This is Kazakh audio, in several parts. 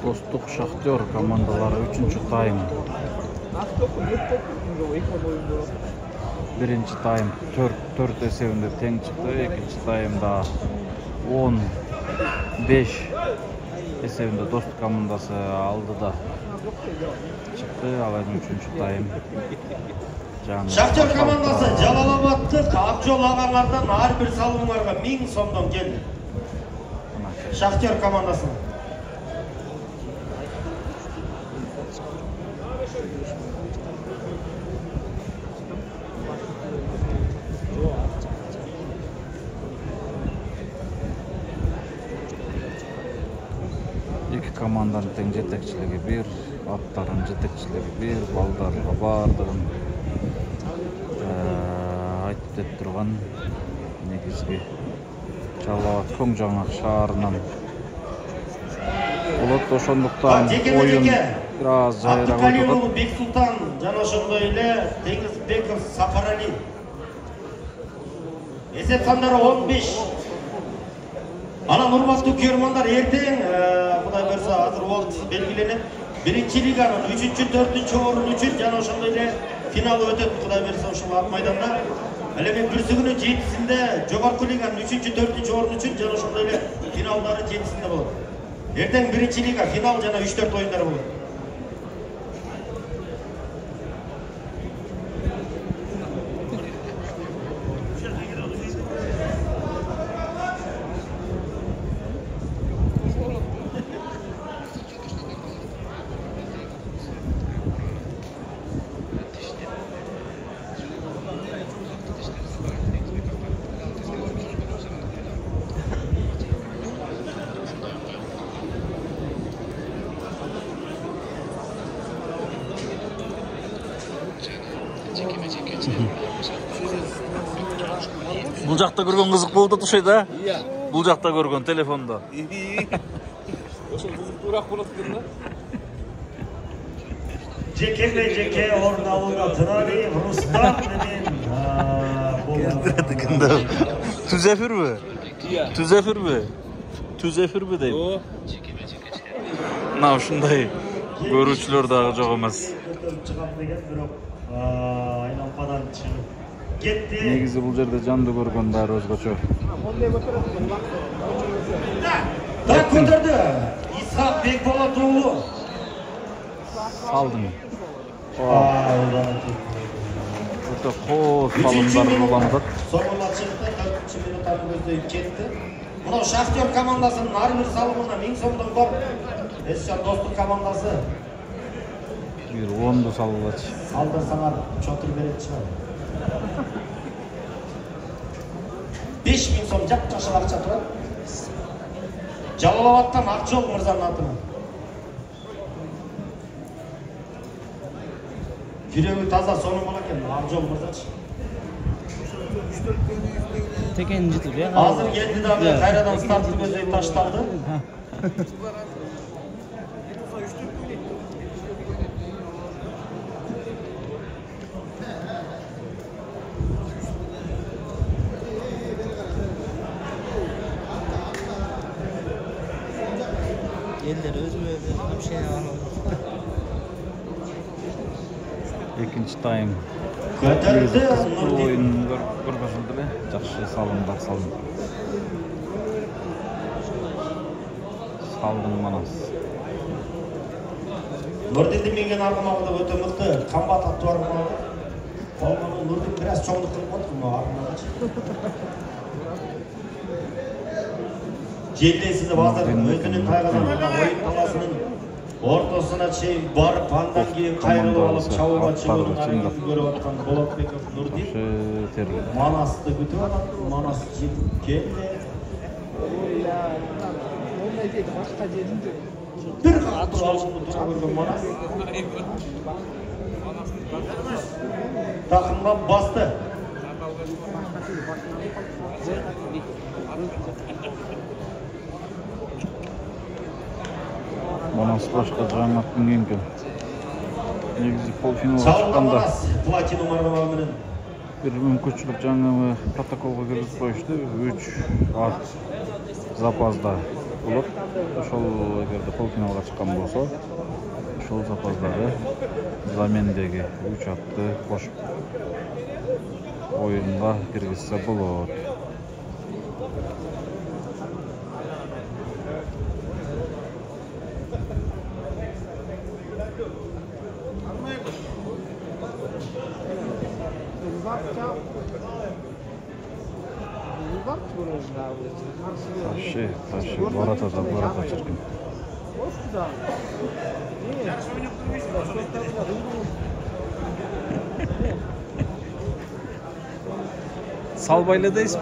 Dostluk Şahtyor komandaları 3. tayım. Birinci tayım 4 esevinde teң çıktı. İkinci tayımda 10-5 esevinde Dostluk komandası aldı da çıktı. Alayın 3. tayım. Şahtyor komandası Жалал-Абадтык Акжол ағалардан ар bir салымларға 1000 сомдон келди. Şahtyor komandası. İki komandanın teң жетекчилиги 1, аттарын жетекчилиги 1, балдарга бардыгын айтып деп турган негизги Жалал-Абад Көңжаңак шаарынан болот. Ошондуктан оюн бир аз жайыраак өтүп атат. Бексултан жана ошондой эле Теңизбеков Сапарали. Эсеп сандары 15. Анан урматтуу көрөрмандар, эртең Кудай берсе азыр убактысы белгиленет. Биринчи лиганын 3-4 орун үчүн жана ошондой эле финалы өтөт. Кудай берсе ушул ак майданда. Эле мен бүрсүгүнүн 7-синде жогорку лиганын 3-4 орун үчүн жана ошондой эле финалдары 7-синде болот. Эртең биринчи лига финал жана 3-4 оюндар болот. Бул жакта көргөн кызык болуп атышат да? Iya. Бул жакта көргөн телефондо. Ошол кызыктуураак болот экен да. Жеке орун алууга Туралиев Рустам менен Түзефирби? Iya. Түзефирби дейм. Мына ушундай көрүүчүлөр дагы жок эмес. Айлампадан чыгып кетти. Негизи бул жерде жанды көргөн баары өзгөчө. Так көтөрдү. Исхак Бекболот уулу. Салдым. Өтө кооз салымдар уланып. Соңуна чыкты, 4-минутта көздөйүп кетти. Мына Шахтер командасынын ар бир салымына 1000 сомдон бар. Эсжан Достук командасы. Bir 10'du sallaç. Saldırsalar çotır verip çıkar. 5000 so'm jap-jashil акча турат. Жалал-Абадтан Акжол мырзанын атынан. Жүрөгү таза сонун бала экен Акжол мырзачы. Текен жытып, я. Азыр келди дагы кайрадан стартты көздөйүп ташталды. Eller özüme bir şey anladım. İkinci tayım. Көтөрүлдү. Oyun көргөзүлдү эле. Жакшы салымдар салынды. Салдың манас. Нурдинди менген аргымагы да өтө мыкты, камбат аттуу аргымагы. Колгону Нурдин бир аз чоңдук кылып атты мына аргымагычы. Желдесиз базардын өзүнүн тайгадан оюн таласынын ортосуна чейин барып андан кийин кайрылып алып чабууга чыгуунун аракетин көрүп аткан Болотбеков Нурдин Манасты күтүп атат. Манас жетип келди. Bir katır alışımda dura görgön Manас. Takımga bastı. Манас башка жаңыртын кеңкен. Негизи полуфиналга Чалында чыкканда Манас платинум аргымагы менен bir мүмкүнчүлүк жаңы протоколго киргизип коюшту. 3 ат запасда болот. Ошол эгерде полуфиналга чыккан болсо, ошол запастагы замендеги 3 атты кошуп оюнга киргизсе болот. Taşı, barata çirkin. Salbaylı'dayız mı?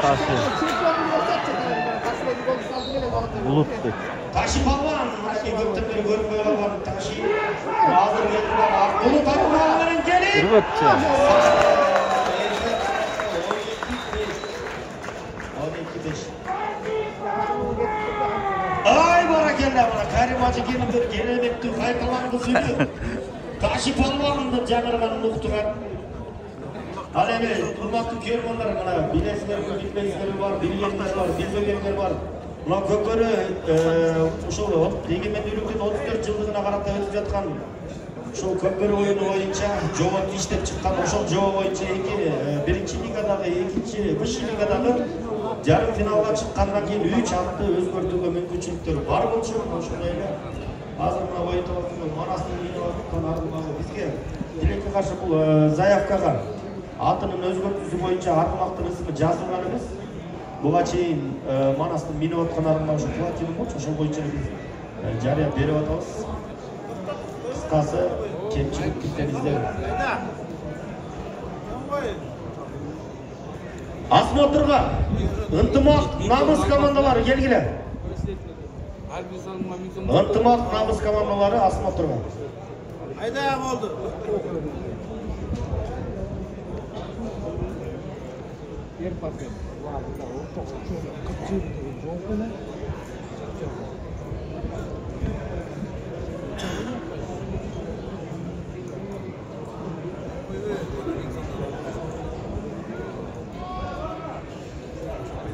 Taşı. Bulut. Taşı palvan, gökten beri görünmeye olan taşı. Hazır geldiler. Bulut Akman'ın gelin. Irvatçı. Ay barakalla bana Karim Hacı gelindir, gelemektir, kaykalandı sürüyor. Taşı palvanında canırmanın noktuğan. Alemi, durmaklı kervanlar bana, bilesler, bilmezler var, bilgenler var, bilmegenler var. Buna kökörü, uşulu, Egemen Ülük'ün 34 yıldığına karata ötüp yatkan. Şu kökörü oyunu boyunca, Jovan işlep çıkkan, uşul Jova boyunca birinci ligadagı, ikinci, kışı ligadagı yarım finalga çıkkandan keyin 3 attı özgörtүүгө мүмкүнчүлүктөр бар болчу. Ошондой эле азыр мына ойунда Манастын ийип аткан Аргымагы бизге Тилекке каршы бул заявкага атынын өзгөртүүсү боюнча Аргымактын ысымы жазылган эмес. Буга чейин Манастын минип аткан Аргымак ушу платинум болчу. Ошол боюнча биз жарыя берип атабыз. Кыскасы кемчилик бизде бизде. Осмотрға ынтымақ намыс командалары келгіле. Ынтымақ намыс командалары осмотрға. Айда болды.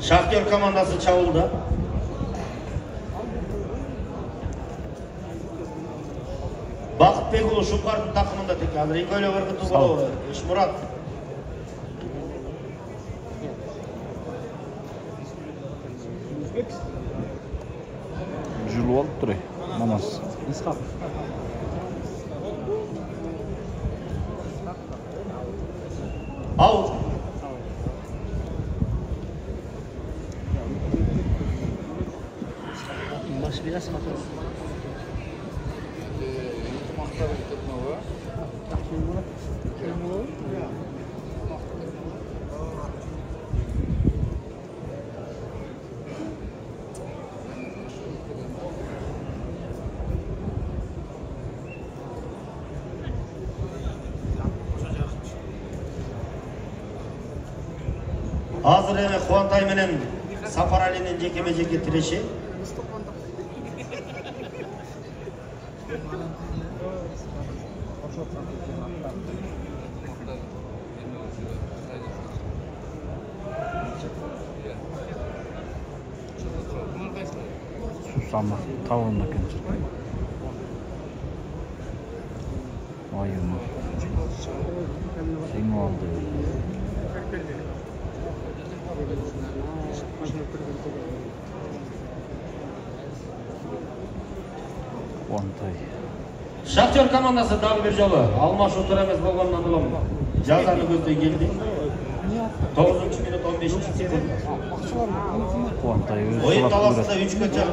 Şahtyor komandası çavulda. Bakıtbekulu Şumbar'ın takımında tek alır. İkoyla Vırgıtı Bolu, İşmurat. Julu alıp duruyor. Manas. İshak. Out. Baş biraz bakın. Hazır eme Kuantay menen Safar Ali'nin jekeme-jeke tireşi. Susama. Tavuğunda kençir. Ayını. Şeyini aldı. Kuantay. Şahtyor komandası dağ bir jolu. Almaş otur emez bolгандан улам. Жазаны көздөй келди. 9-minut 15-sekund. Kuantay özü Oyun kulak talasında 3 köçe.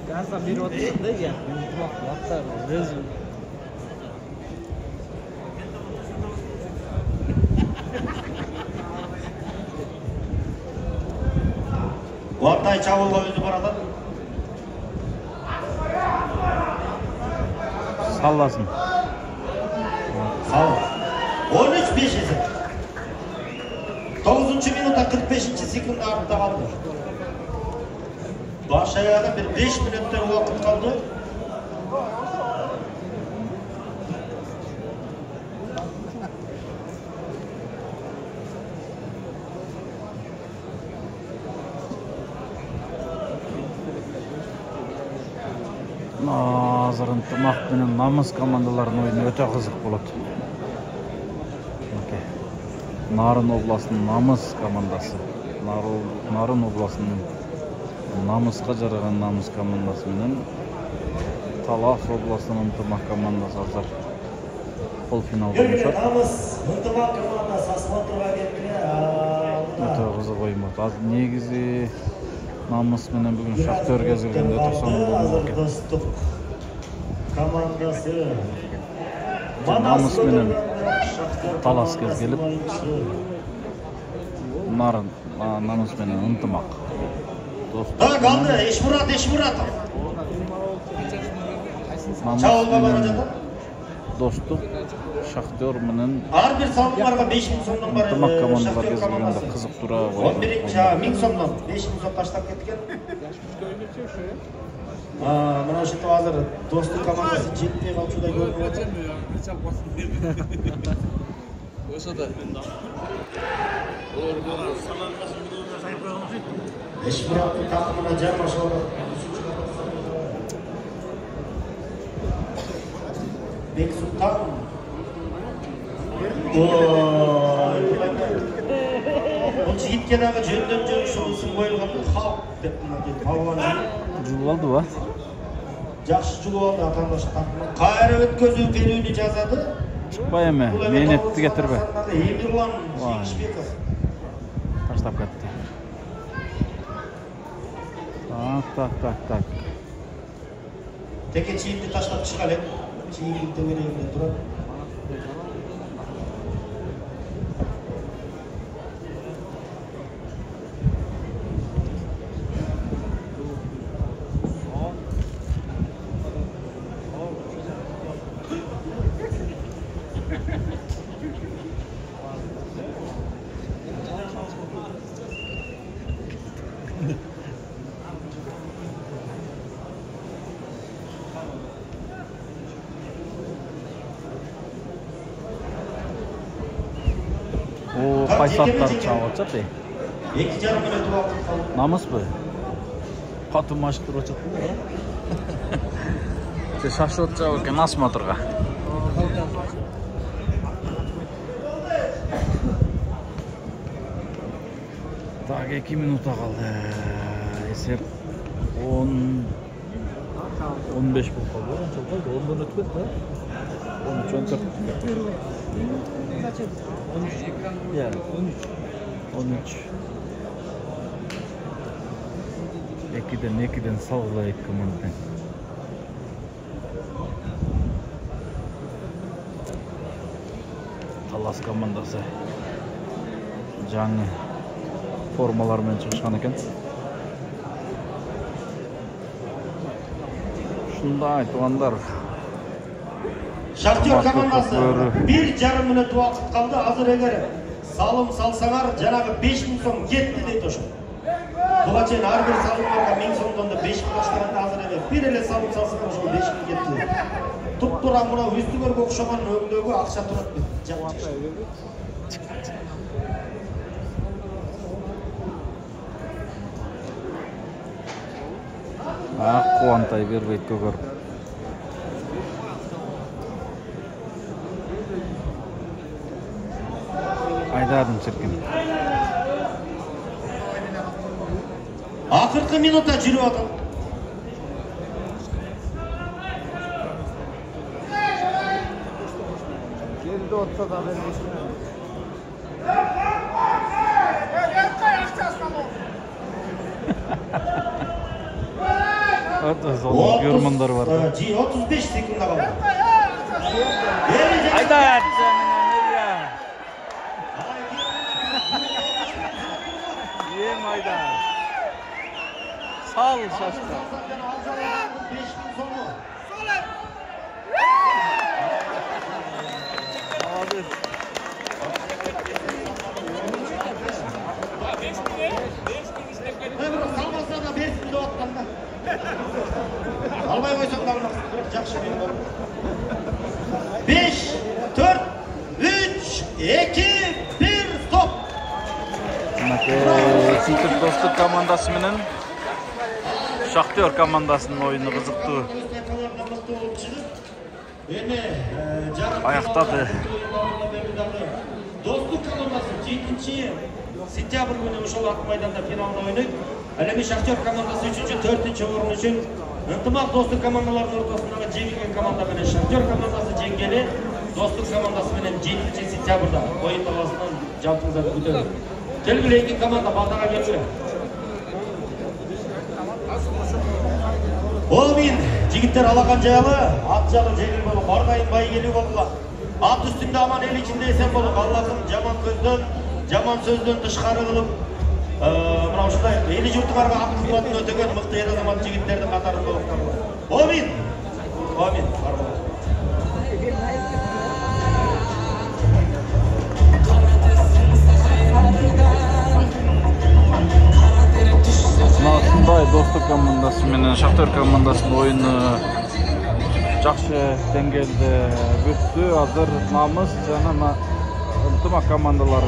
Gazdan bir oturdu ya. Hatta rezil. Kuantay çavulga özü barada. sallasın. Sağ ol. 13-5 esek. 9. minuta 45. sekunda артта kaldı. Baş ayağa bir 5 minutlar vakit kaldı. Азыр ынтымак менен намыс командаларынын оюну өтө кызык болот. Нарын областынын намыс командасы. Нарын областынын намыска жараган намыс командасы менен Талас областынын ынтымак командасы азыр полуфиналга өтүшөт. Намыс ынтымак командасы осмотрга келди. Өтө кызык оюн болот. Азыр негизи намыс менен бүгүн Шахтер кезилгенде өтө сонун болмок экен. Командасы Намыс менен Талас кезгелип, Нарын намыс менен ынтымак. Так, алды, Эшмурат. Намыс менен достук, Шахтер менен Ар бир салымдарга 5 миң сомдон бар. ынтымак командалар кезгелгенде кызыктуураак болот. 1000 сомдон 5 миң сом таштап кеткен. Мына ушинтип азыр достук командасы жетпей калчудай көрүнүп атат. Ошода. Эшмураттын такымына жармашып атат. Бексултан. Бул жигитке дагы жөндөн ишин коюлган халк деп мына Жулуп алдыбы? жакшы жулуп алды атандаш такымы. Кайра өткөзүү берүүнү жазады. Чыкпай эми, мээнетти кетирбе. Эмирлан Жигишбеков. Таштап кетти. Так. Теке чийимди таштап чыга элек. Чийимди төгөрөгүндө турат. Кайсы аттар чабып атышат? 2,5 мүнөт убакыт калды. Намыспы? Катуу машыктырып атышат. Же шашып атышат экен осмотрга. Так, 2 минута калды. Эсеп 10 15 болуп калды. 10дон өтүп кетти. 13 Ya, 13. Ekiden sağlayıp komandan. Talas komandası. Жаңы формалар менен чыгышкан экен. Ушундай туугандар. Шахтер командасы 1,5 мүнөт убакыт калды. Азыр эгер салым салсаңар, жанагы 5000 сом кетти дейт ошо. Буга чейин ар бир салымдарга 1000 сомдон да 5000 таштаганда азыр эле бир эле салым салсаңар ошо 5000 кетти. Туп-тура мына үстүгөргө окшогон өңдөгү акча турат бит. Кубантай бербейт көгөрүп. Айдадым чиркин. Акыркы минутта жүрүп атат. Geride otsa da vermişsin. Görmanlar var. 35 sekunda kaldı. Ayda. Yem ayda. Sal şaşkın. Abi. Salmasa da 5 bin doğattan da. Almaya koysam da жақсы benim var. 5, 4, 3, 2, 1, stop. Sintir dostluk komandası менен Шахтер командасының ойыны қызықты аяқтады. Достық командасы 7 сентябрь күні ошол ак майданда финалда ойнойт. Ал эми Шахтер командасы 3-4 орын үчүн ынтымак достук командаларынын ортосундагы жеңилген команда менен Шахтер командасы жеңгели. Достук командасы менен 7 сентябрда ойын таласынан жалтыңдарды күтөт. Келгиле эки команда балтага келгиле. Олмин жигиттер алакан жайлы, ат жалы жеңил болуп, ардайым байгелүү болула. Ат үстүндө аман эл ичинде эсен болуп, Аллахым жаман көздөн, жаман сөздөн тышкары кылып, мына ушундай эли журтуңарга ак кызматын өтөгөн мыкты эр азамат жигиттердин катарында болуп табылат. Олмин. Олмин. Мындай достук командасы менен Шахтер командасынын ойыны жакшы деңгээлде бүттү. Азыр намыс жана ынтымак командалар